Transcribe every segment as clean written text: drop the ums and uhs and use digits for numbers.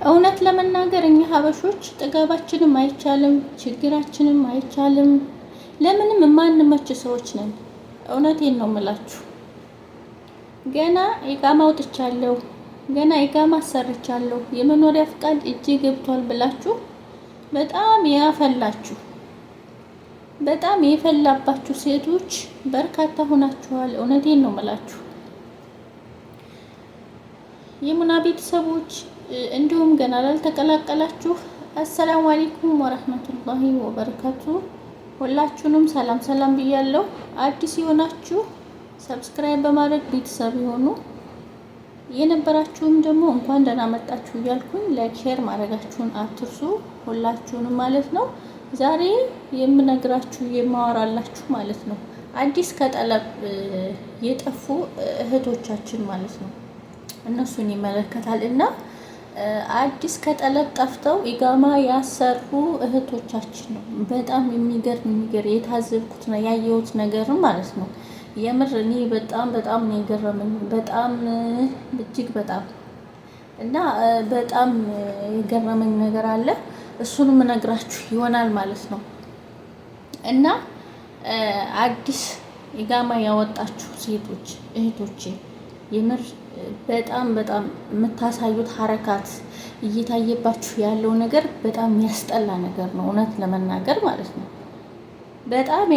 እውነት ለመናገር እኛ ሀበሾች ጥጋባችንም አይቻልም፣ ችግራችንም አይቻልም። ለምንም የማንመች ሰዎች ነን። እውነቴን ነው የምላችሁ። ገና ኢቃማ አውጥቻለሁ፣ ገና ኢቃማ አሰርቻለሁ፣ የመኖሪያ ፍቃድ እጄ ገብቷል ብላችሁ በጣም ያፈላችሁ፣ በጣም የፈላባችሁ ሴቶች በርካታ ሆናችኋል። እውነቴን ነው የምላችሁ። የሙና ቤተሰቦች እንዲሁም ገና ላልተቀላቀላችሁ አሰላሙ አለይኩም ወራህመቱላሂ ወበረካቱ። ሁላችሁንም ሰላም ሰላም ብያለሁ። አዲስ የሆናችሁ ሰብስክራይብ በማድረግ ቤተሰብ የሆኑ የነበራችሁም ደግሞ እንኳን ደህና መጣችሁ እያልኩኝ ላይክ ሼር ማድረጋችሁን አትርሱ። ሁላችሁንም ማለት ነው። ዛሬ የምነግራችሁ የማወራላችሁ ማለት ነው አዲስ ከጠለብ የጠፉ እህቶቻችን ማለት ነው እነሱን ይመለከታል እና አዲስ ከጠለብ ጠፍተው ኢቃማ ያሰሩ እህቶቻችን ነው። በጣም የሚገርም የታዘብኩት ነው ያየሁት ነገር ማለት ነው። የምር እኔ በጣም ነው የገረመኝ። በጣም እጅግ በጣም እና በጣም የገረመኝ ነገር አለ። እሱንም እነግራችሁ ይሆናል ማለት ነው። እና አዲስ ኢቃማ ያወጣችሁ ሴቶች እህቶቼ የምር በጣም የምታሳዩት ሀረካት እየታየባችሁ ያለው ነገር በጣም ያስጠላ ነገር ነው። እውነት ለመናገር ማለት ነው በጣም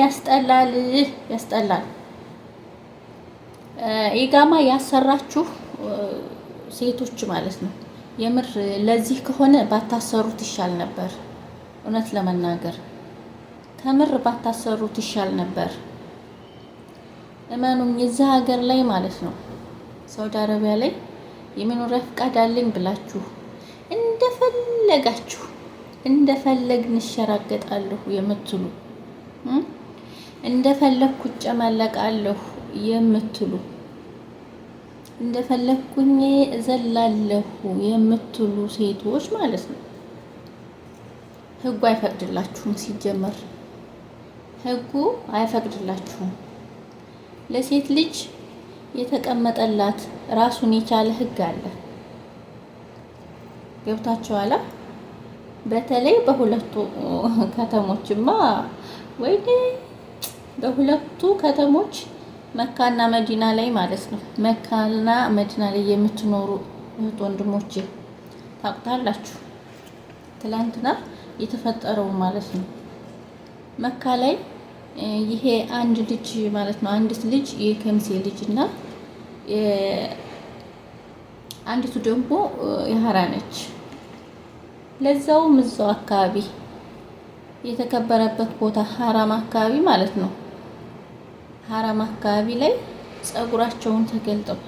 ያስጠላል። ኢቃማ ያሰራችሁ ሴቶች ማለት ነው የምር ለዚህ ከሆነ ባታሰሩት ይሻል ነበር። እውነት ለመናገር ከምር ባታሰሩት ይሻል ነበር። እመኑኝ እዚህ ሀገር ላይ ማለት ነው ሳውዲ አረቢያ ላይ የመኖሪያ ፍቃድ አለኝ ብላችሁ እንደፈለግን እሸራገጣለሁ የምትሉ እንደፈለግኩ እጨማለቃለሁ የምትሉ እንደፈለግኩኝ እዘላለሁ የምትሉ ሴቶች ማለት ነው ህጉ አይፈቅድላችሁም። ሲጀመር ህጉ አይፈቅድላችሁም። ለሴት ልጅ የተቀመጠላት ራሱን የቻለ ህግ አለ። ገብታችኋል? በተለይ በሁለቱ ከተሞችማ ወይኔ በሁለቱ ከተሞች መካና መዲና ላይ ማለት ነው። መካና መዲና ላይ የምትኖሩ እህት ወንድሞቼ ታውቁታላችሁ። ትላንትና የተፈጠረው ማለት ነው መካ ላይ ይሄ አንድ ልጅ ማለት ነው አንዲት ልጅ የከምሴ ልጅ እና አንዲቱ ደግሞ የሀራ ነች። ለዛውም እዛው አካባቢ የተከበረበት ቦታ ሀራም አካባቢ ማለት ነው። ሀራም አካባቢ ላይ ፀጉራቸውን ተገልጠው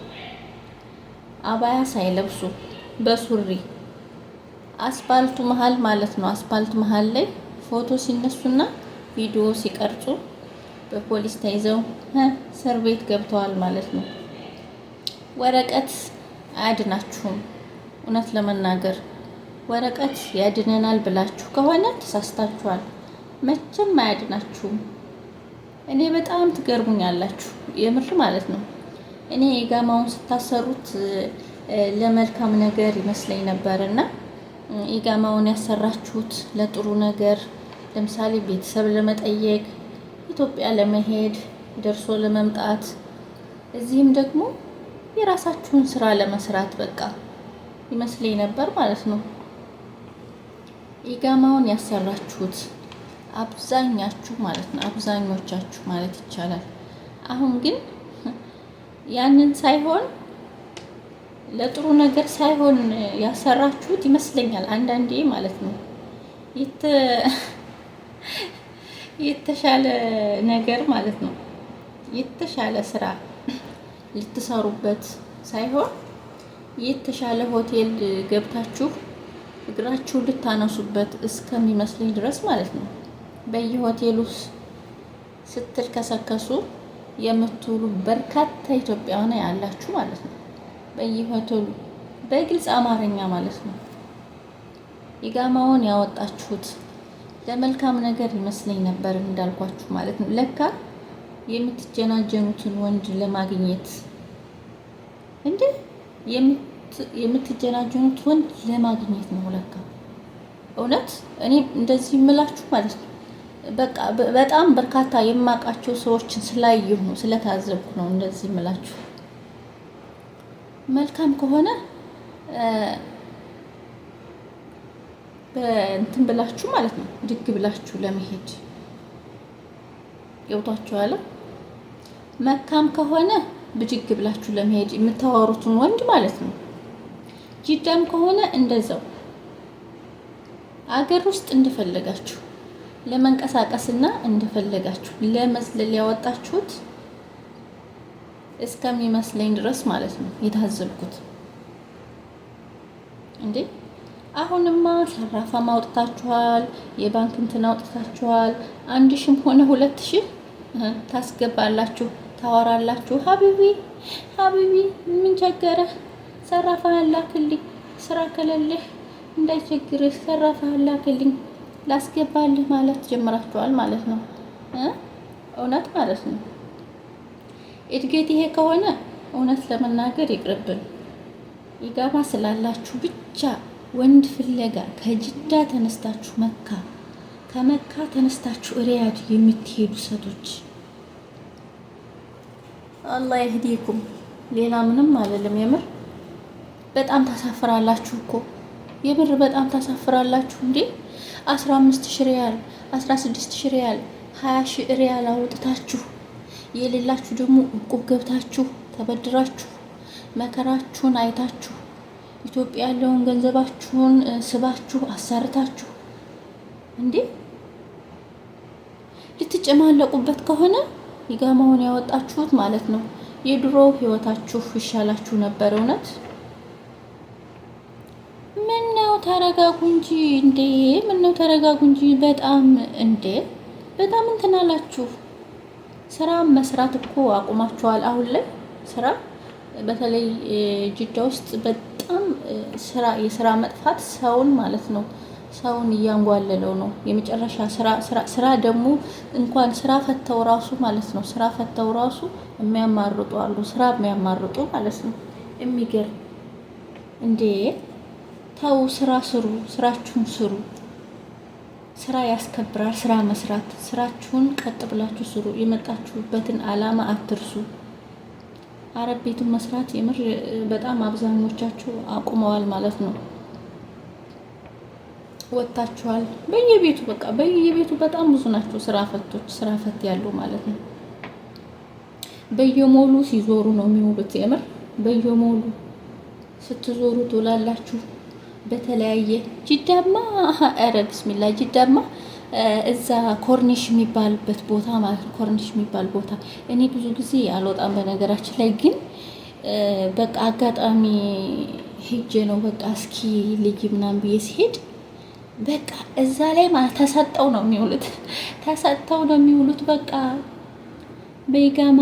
አባያ ሳይለብሱ በሱሪ አስፓልቱ መሀል ማለት ነው አስፓልት መሀል ላይ ፎቶ ሲነሱና ቪዲዮ ሲቀርጹ በፖሊስ ተይዘው እስር ቤት ገብተዋል ማለት ነው። ወረቀት አያድናችሁም። እውነት ለመናገር ወረቀት ያድነናል ብላችሁ ከሆነ ተሳስታችኋል። መቼም አያድናችሁም። እኔ በጣም ትገርሙኛላችሁ የምር ማለት ነው። እኔ ኢቃማውን ስታሰሩት ለመልካም ነገር ይመስለኝ ነበርና ኢቃማውን ያሰራችሁት ለጥሩ ነገር ለምሳሌ ቤተሰብ ለመጠየቅ፣ ኢትዮጵያ ለመሄድ፣ ደርሶ ለመምጣት፣ እዚህም ደግሞ የራሳችሁን ስራ ለመስራት በቃ ይመስለኝ ነበር ማለት ነው። ኢቃማውን ያሰራችሁት አብዛኛችሁ ማለት ነው አብዛኞቻችሁ ማለት ይቻላል። አሁን ግን ያንን ሳይሆን ለጥሩ ነገር ሳይሆን ያሰራችሁት ይመስለኛል አንዳንዴ ማለት ነው የተሻለ ነገር ማለት ነው የተሻለ ስራ ልትሰሩበት ሳይሆን የተሻለ ሆቴል ገብታችሁ እግራችሁን ልታነሱበት እስከሚመስለኝ ድረስ ማለት ነው በየሆቴሉ ስትልከሰከሱ የምትውሉ በርካታ ኢትዮጵያውያን ያላችሁ ማለት ነው። በየሆቴሉ በግልጽ አማርኛ ማለት ነው ኢቃማውን ያወጣችሁት ለመልካም ነገር ይመስለኝ ነበር እንዳልኳችሁ ማለት ነው። ለካ የምትጀናጀኑትን ወንድ ለማግኘት እንዴ የምትጀናጀኑት ወንድ ለማግኘት ነው ለካ። እውነት እኔ እንደዚህ የምላችሁ ማለት ነው። በቃ በጣም በርካታ የማውቃቸው ሰዎችን ስላየሁ ነው ስለታዘብኩ ነው እንደዚህ የምላችሁ። መልካም ከሆነ በእንትን ብላችሁ ማለት ነው ድግ ብላችሁ ለመሄድ ገብቷችኋል። መካም ከሆነ ብድግ ብላችሁ ለመሄድ የምታወሩትን ወንድ ማለት ነው። ጅዳም ከሆነ እንደዛው አገር ውስጥ እንደፈለጋችሁ ለመንቀሳቀስና እንደፈለጋችሁ ለመስለል ያወጣችሁት እስከሚመስለኝ ድረስ ማለት ነው የታዘብኩት። እንዴ አሁንማ ሰራፋ ማውጣታችኋል፣ የባንክ እንትን አውጥታችኋል። 1000 ሆነ 2000 ታስገባላችሁ፣ ታወራላችሁ። ሀቢቢ ምን ቸገረህ? ሰራፋ ላክልኝ፣ ስራ ከሌለህ እንዳይቸግርህ ሰራፋ ላክልኝ ላስገባልህ ማለት ጀምራችኋል ማለት ነው። እውነት ማለት ነው። እድገት ይሄ ከሆነ እውነት ለመናገር ይቅርብን። ኢቃማ ስላላችሁ ብቻ ወንድ ፍለጋ ከጅዳ ተነስታችሁ መካ፣ ከመካ ተነስታችሁ ሪያድ የምትሄዱ ሴቶች አላህ ይህዲኩም። ሌላ ምንም አልልም። የምር በጣም ታሳፍራላችሁ እኮ የምር በጣም ታሳፍራላችሁ። እንዴ 15,000 ሪያል 16,000 ሪያል 20,000 ሪያል አውጥታችሁ የሌላችሁ ደግሞ እቁብ ገብታችሁ ተበድራችሁ መከራችሁን አይታችሁ ኢትዮጵያ ያለውን ገንዘባችሁን ስባችሁ አሰርታችሁ እንዴ ልትጨማለቁበት ከሆነ ኢቃማውን ያወጣችሁት ማለት ነው የድሮ ህይወታችሁ ይሻላችሁ ነበር። እውነት ምነው ተረጋጉ እንጂ እንዴ! ምነው ተረጋጉ እንጂ በጣም እንዴ! በጣም እንትን አላችሁ። ስራ መስራት እኮ አቁማችኋል። አሁን ላይ ስራ በተለይ ጅዳ ውስጥ በጣም የስራ መጥፋት ሰውን ማለት ነው ሰውን እያንጓለለው ነው። የመጨረሻ ስራ ደግሞ እንኳን ስራ ፈተው ራሱ ማለት ነው ስራ ፈተው ራሱ የሚያማርጡ አሉ። ስራ የሚያማርጡ ማለት ነው። የሚገርም እንዴ! ተው ስራ ስሩ፣ ስራችሁን ስሩ። ስራ ያስከብራል። ስራ መስራት፣ ስራችሁን ቀጥ ብላችሁ ስሩ። የመጣችሁበትን አላማ አትርሱ። አረብ ቤቱን መስራት የምር በጣም አብዛኞቻችሁ አቁመዋል ማለት ነው። ወጣችኋል በየቤቱ በቃ በየቤቱ በጣም ብዙ ናቸው ስራ ፈቶች፣ ስራ ፈት ያሉ ማለት ነው። በየሞሉ ሲዞሩ ነው የሚውሉት። የምር በየሞሉ ስትዞሩ ትውላላችሁ። በተለያየ ጅዳማ ኧረ ቢስሚላ ጅዳማ እዛ ኮርኒሽ የሚባልበት ቦታ ማለት ነው። ኮርኒሽ የሚባል ቦታ እኔ ብዙ ጊዜ አልወጣም በነገራችን ላይ ግን በቃ አጋጣሚ ሄጄ ነው በቃ እስኪ ልጅ ምናምን ብዬ ሲሄድ በቃ እዛ ላይ ማለት ተሰጠው ነው የሚውሉት። ተሰጠው ነው የሚውሉት። በቃ በኢቃማ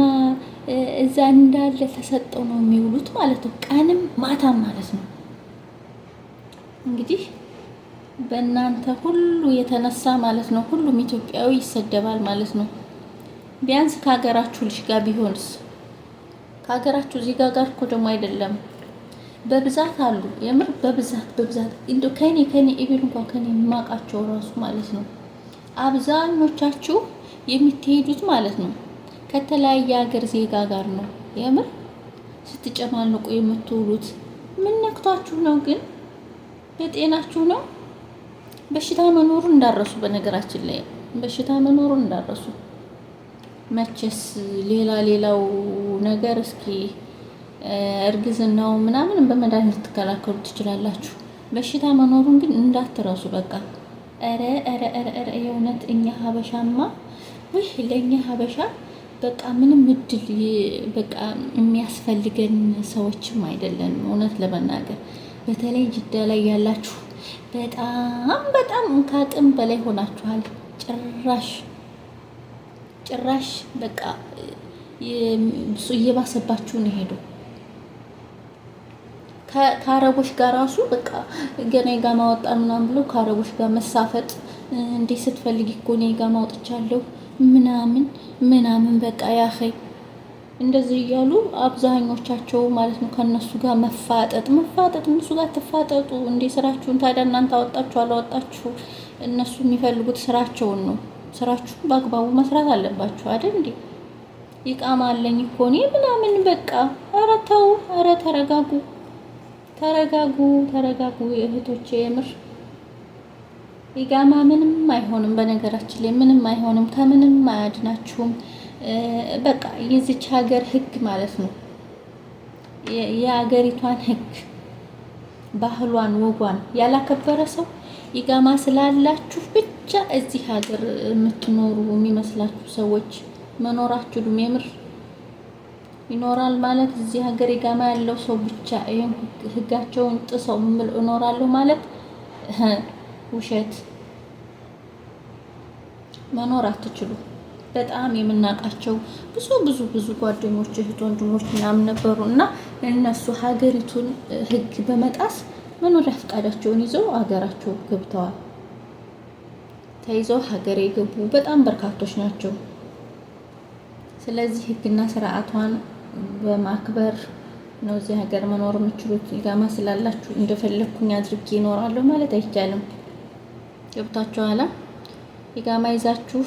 እዛ እንዳለ ተሰጠው ነው የሚውሉት ማለት ነው። ቀንም ማታም ማለት ነው። እንግዲህ በእናንተ ሁሉ የተነሳ ማለት ነው ሁሉም ኢትዮጵያዊ ይሰደባል ማለት ነው። ቢያንስ ከሀገራችሁ ልጅ ጋር ቢሆንስ? ከሀገራችሁ ዜጋ ጋር እኮ ደግሞ አይደለም። በብዛት አሉ የምር በብዛት እንዶ ከኔ ኢቭን እንኳን ከኔ የማውቃቸው ራሱ ማለት ነው አብዛኞቻችሁ የምትሄዱት ማለት ነው ከተለያየ ሀገር ዜጋ ጋር ነው። የምር ስትጨማልቁ የምትውሉት ምን ነክቷችሁ ነው ግን? በጤናችሁ ነው? በሽታ መኖሩን እንዳረሱ በነገራችን ላይ በሽታ መኖሩን እንዳረሱ። መቼስ ሌላው ነገር እስኪ እርግዝናው ምናምን በመድኃኒት ልትከላከሉ ትችላላችሁ። በሽታ መኖሩን ግን እንዳትረሱ በቃ። ኧረ የእውነት እኛ ሀበሻማ ወይ ለእኛ ሀበሻ በቃ ምንም እድል በቃ የሚያስፈልገን ሰዎችም አይደለም እውነት ለመናገር። በተለይ ጅዳ ላይ ያላችሁ በጣም ከአቅም በላይ ሆናችኋል። ጭራሽ በቃ እየባሰባችሁ ነው ሄዱ። ከአረቦች ጋር ራሱ በቃ ገና ኢቃማ ወጣን ምናምን ብሎ ከአረቦች ጋር መሳፈጥ እንዴ ስትፈልጊ እኮ እኔ ኢቃማ ወጥቻለሁ ምናምን በቃ ያኸይ እንደዚህ እያሉ አብዛኞቻቸው ማለት ነው ከነሱ ጋር መፋጠጥ እነሱ ጋር ትፋጠጡ እንዴ? ስራችሁን ታዲያ እናንተ አወጣችሁ አላወጣችሁ እነሱ የሚፈልጉት ስራቸውን ነው። ስራችሁን በአግባቡ መስራት አለባችሁ አይደል እንዴ? ይቃማ አለኝ እኮ እኔ ምናምን በቃ። ኧረ ተው፣ ኧረ ተረጋጉ፣ ተረጋጉ እህቶቼ። የምር ይቃማ ምንም አይሆንም። በነገራችን ላይ ምንም አይሆንም፣ ከምንም አያድናችሁም። በቃ የዚች ሀገር ህግ ማለት ነው የሀገሪቷን ህግ ባህሏን ወጓን ያላከበረ ሰው ይቃማ ስላላችሁ ብቻ እዚህ ሀገር የምትኖሩ የሚመስላችሁ ሰዎች መኖራችሁም የምር ይኖራል ማለት እዚህ ሀገር ይቃማ ያለው ሰው ብቻ ይሄን ህጋቸውን ጥሰው እኖራለሁ ማለት ውሸት። መኖር አትችሉ። በጣም የምናውቃቸው ብዙ ጓደኞች እህት ወንድሞች ምናምን ነበሩ እና እነሱ ሀገሪቱን ህግ በመጣስ መኖሪያ ፈቃዳቸውን ይዘው ሀገራቸው ገብተዋል። ተይዘው ሀገር የገቡ በጣም በርካቶች ናቸው። ስለዚህ ህግና ስርዓቷን በማክበር ነው እዚህ ሀገር መኖር የምችሉት። ይቃማ ስላላችሁ እንደፈለኩኝ አድርጌ እኖራለሁ ማለት አይቻልም። ገብታችኋል? ይቃማ ይዛችሁ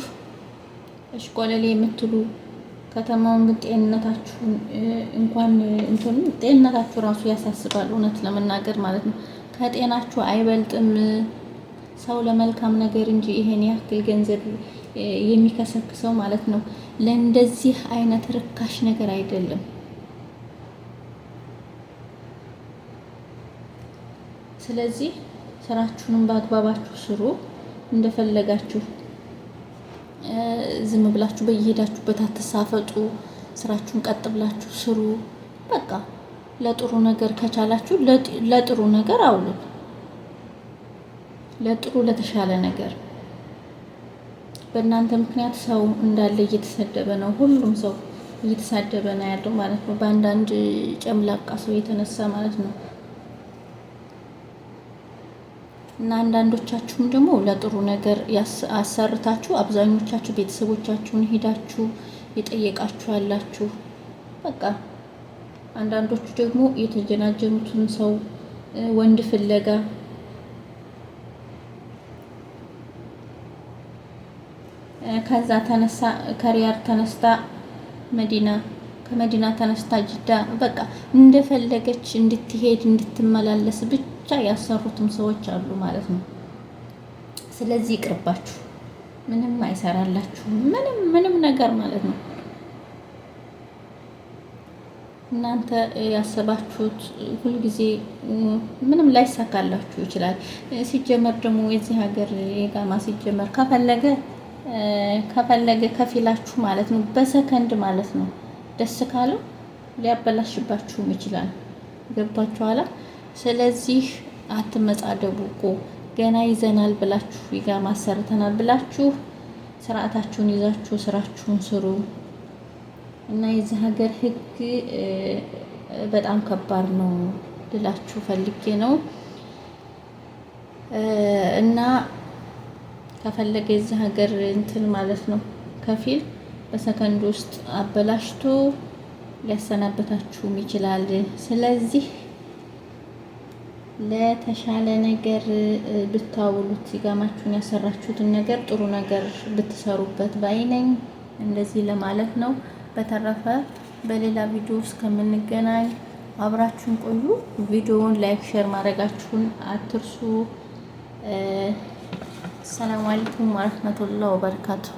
እሽቆለሌ የምትሉ ከተማውን ግን ጤንነታችሁን እንኳን ጤንነታችሁ ራሱ ያሳስባል። እውነት ለመናገር ማለት ነው ከጤናችሁ አይበልጥም ሰው ለመልካም ነገር እንጂ ይሄን ያክል ገንዘብ የሚከሰክሰው ማለት ነው ለእንደዚህ አይነት ርካሽ ነገር አይደለም። ስለዚህ ስራችሁንም በአግባባችሁ ስሩ። እንደፈለጋችሁ ዝም ብላችሁ በየሄዳችሁበት አትሳፈጡ። ስራችሁን ቀጥ ብላችሁ ስሩ። በቃ ለጥሩ ነገር ከቻላችሁ ለጥሩ ነገር አውሉት። ለጥሩ ለተሻለ ነገር። በእናንተ ምክንያት ሰው እንዳለ እየተሰደበ ነው። ሁሉም ሰው እየተሳደበ ነው ያለው ማለት ነው። በአንዳንድ ጨምላቃ ሰው የተነሳ ማለት ነው። እና አንዳንዶቻችሁም ደግሞ ለጥሩ ነገር አሰርታችሁ አብዛኞቻችሁ ቤተሰቦቻችሁን ሄዳችሁ የጠየቃችሁ ያላችሁ በቃ። አንዳንዶቹ ደግሞ የተጀናጀኑትን ሰው ወንድ ፍለጋ ከዛ ተነሳ ከሪያድ ተነስታ መዲና ከመዲና ተነስታ ጅዳ በቃ እንደፈለገች እንድትሄድ እንድትመላለስ ብቻ ያሰሩትም ሰዎች አሉ ማለት ነው። ስለዚህ ይቅርባችሁ። ምንም አይሰራላችሁም። ምንም ነገር ማለት ነው። እናንተ ያሰባችሁት ሁልጊዜ ምንም ላይሳካላችሁ ይችላል። ሲጀመር ደግሞ የዚህ ሀገር ይቃማ ሲጀመር ከፈለገ ከፊላችሁ ማለት ነው በሰከንድ ማለት ነው ደስ ካለው ሊያበላሽባችሁም ይችላል። ገብቷችኋል? ስለዚህ አትመጻደቡ እኮ ገና ይዘናል ብላችሁ ይቃማ አሰርተናል ብላችሁ ስርዓታችሁን ይዛችሁ ስራችሁን ስሩ እና የዚህ ሀገር ህግ በጣም ከባድ ነው ልላችሁ ፈልጌ ነው። እና ከፈለገ የዚህ ሀገር እንትን ማለት ነው ከፊል በሰከንድ ውስጥ አበላሽቶ ሊያሰናበታችሁም ይችላል። ስለዚህ ለተሻለ ነገር ብታውሉት ይቃማችሁን ያሰራችሁትን ነገር ጥሩ ነገር ብትሰሩበት ባይነኝ እንደዚህ ለማለት ነው። በተረፈ በሌላ ቪዲዮ እስከምንገናኝ አብራችሁን ቆዩ። ቪዲዮውን ላይክ፣ ሼር ማድረጋችሁን አትርሱ። ሰላም አለይኩም ወራህመቱላሂ ወበረካቱሁ።